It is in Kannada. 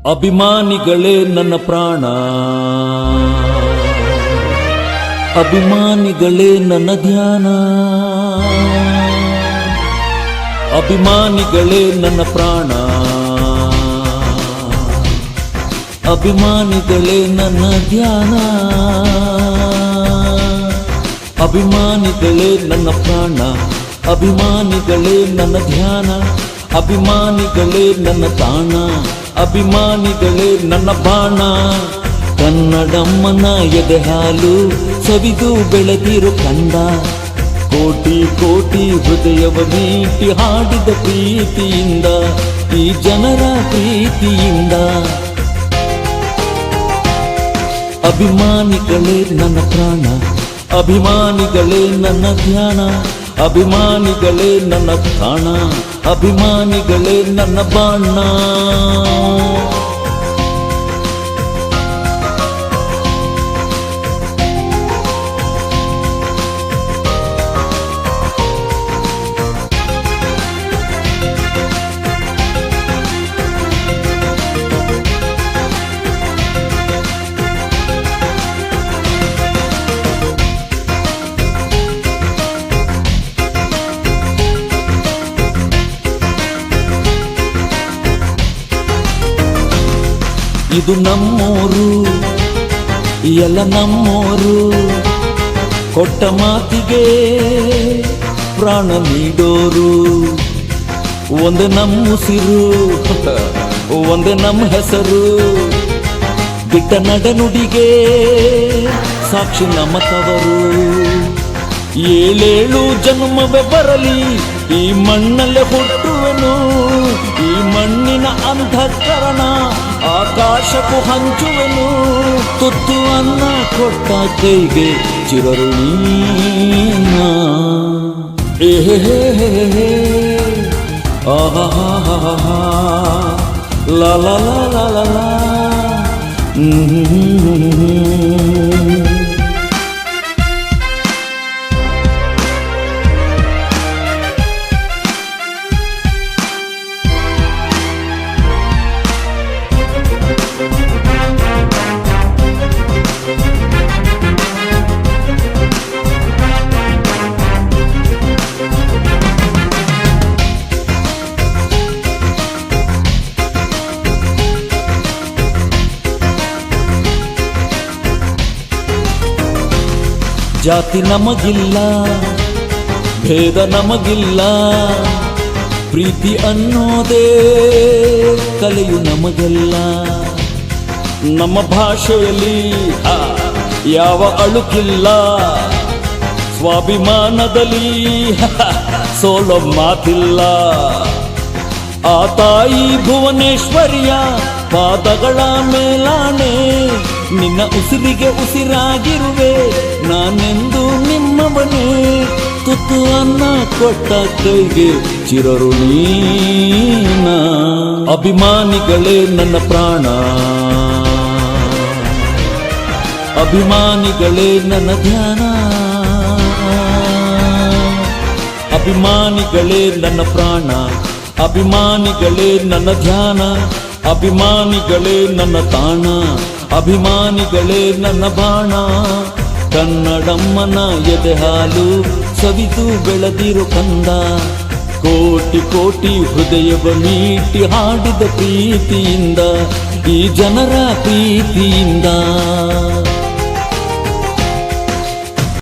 ಅಭಿಮಾನಿಗಳೇ ನನ್ನ ಪ್ರಾಣ, ಅಭಿಮಾನಿಗಳೇ ನನ್ನ ಧ್ಯಾನ, ಅಭಿಮಾನಿಗಳೇ ನನ್ನ ಪ್ರಾಣ, ಅಭಿಮಾನಿಗಳೇ ನನ್ನ ಧ್ಯಾನ, ಅಭಿಮಾನಿಗಳೇ ನನ್ನ ಪ್ರಾಣ, ಅಭಿಮಾನಿಗಳೇ ನನ್ನ ಧ್ಯಾನ, ಅಭಿಮಾನಿಗಳೇ ನನ್ನ ತಾಣ, ಅಭಿಮಾನಿಗಳೇ ನನ್ನ ಬಾಣ. ಕನ್ನಡಮ್ಮನ ಎದೆ ಹಾಲು ಸವಿದು ಬೆಳೆದಿರು ಕಂದ, ಕೋಟಿ ಕೋಟಿ ಹೃದಯವ ಮೀಟಿ ಹಾಡಿದ ಪ್ರೀತಿಯಿಂದ, ಈ ಜನರ ಪ್ರೀತಿಯಿಂದ. ಅಭಿಮಾನಿಗಳೇ ನನ್ನ ಪ್ರಾಣ, ಅಭಿಮಾನಿಗಳೇ ನನ್ನ ಧ್ಯಾನ, ಅಭಿಮಾನಿಗಳೇ ನನ್ನ ತಾಣ, ಅಭಿಮಾನಿಗಳೇ ನನ್ನ ಬಾಣ. ಇದು ನಮ್ಮೋರು, ಎಲ್ಲ ನಮ್ಮೋರು, ಕೊಟ್ಟ ಮಾತಿಗೆ ಪ್ರಾಣ ನೀಡೋರು. ಒಂದೇ ನಮ್ಮ ಉಸಿರು, ಒಂದೇ ನಮ್ಮ ಹೆಸರು, ಬಿಟ್ಟ ನಡೆನುಡಿಗೆ ಸಾಕ್ಷಿ ನಮ್ಮ ತವರು. ಏಳೇಳು ಜನ್ಮವೇ ಬರಲಿ ಈ ಮಣ್ಣಲ್ಲೇ ಹುಟ್ಟುವೆನು, ಈ ಮಣ್ಣಿನ ಅಂತಃಕರಣ ಆಕಾಶಕ್ಕೂ ಹಂಚುವೆನು. ತುತ್ತು ಅನ್ನ ಕೊಟ್ಟ ಕೈಗೆ ಚಿರಋಣೀನ. ಆಹಾ ಲಾ ಲಾ ಲಾ ಲಾ ಲಾ. ಜಾತಿ ನಮಗಿಲ್ಲ, ಭೇದ ನಮಗಿಲ್ಲ, ಪ್ರೀತಿ ಅನ್ನೋದೇ ಕಲೆಯು ನಮಗೆಲ್ಲ. ನಮ್ಮ ಭಾಷೆಯಲ್ಲಿ ಯಾವ ಅಳುಕಿಲ್ಲ, ಸ್ವಾಭಿಮಾನದಲ್ಲಿ ಸೋಲೋ ಮಾತಿಲ್ಲ. ಆ ತಾಯಿ ಭುವನೇಶ್ವರಿಯ ಪಾದಗಳ ಮೇಲಾಣೆ, ನಿನ್ನ ಉಸಿರಿಗೆ ಉಸಿರಾಗಿರುವೆ ನಾನೆಂದು ನಿಮ್ಮವನೇ. ತುತ್ತು ಅನ್ನ ಕೊಟ್ಟ ಕೈಗೆ ಚಿರಋಣೀನ. ಅಭಿಮಾನಿಗಳೇ ನನ್ನ ಪ್ರಾಣ, ಅಭಿಮಾನಿಗಳೇ ನನ್ನ ಧ್ಯಾನ, ಅಭಿಮಾನಿಗಳೇ ನನ್ನ ಪ್ರಾಣ, ಅಭಿಮಾನಿಗಳೇ ನನ್ನ ಧ್ಯಾನ, ಅಭಿಮಾನಿಗಳೇ ನನ್ನ ತಾಣ, ಅಭಿಮಾನಿಗಳೇ ನನ್ನ ಬಾಣ. ಕನ್ನಡಮ್ಮನ ಎದೆ ಹಾಲು ಸವಿದು ಬೆಳೆದಿರು ಕಂದ, ಕೋಟಿ ಕೋಟಿ ಹೃದಯವ ಮೀಟಿ ಹಾಡಿದ ಪ್ರೀತಿಯಿಂದ, ಈ ಜನರ ಪ್ರೀತಿಯಿಂದ.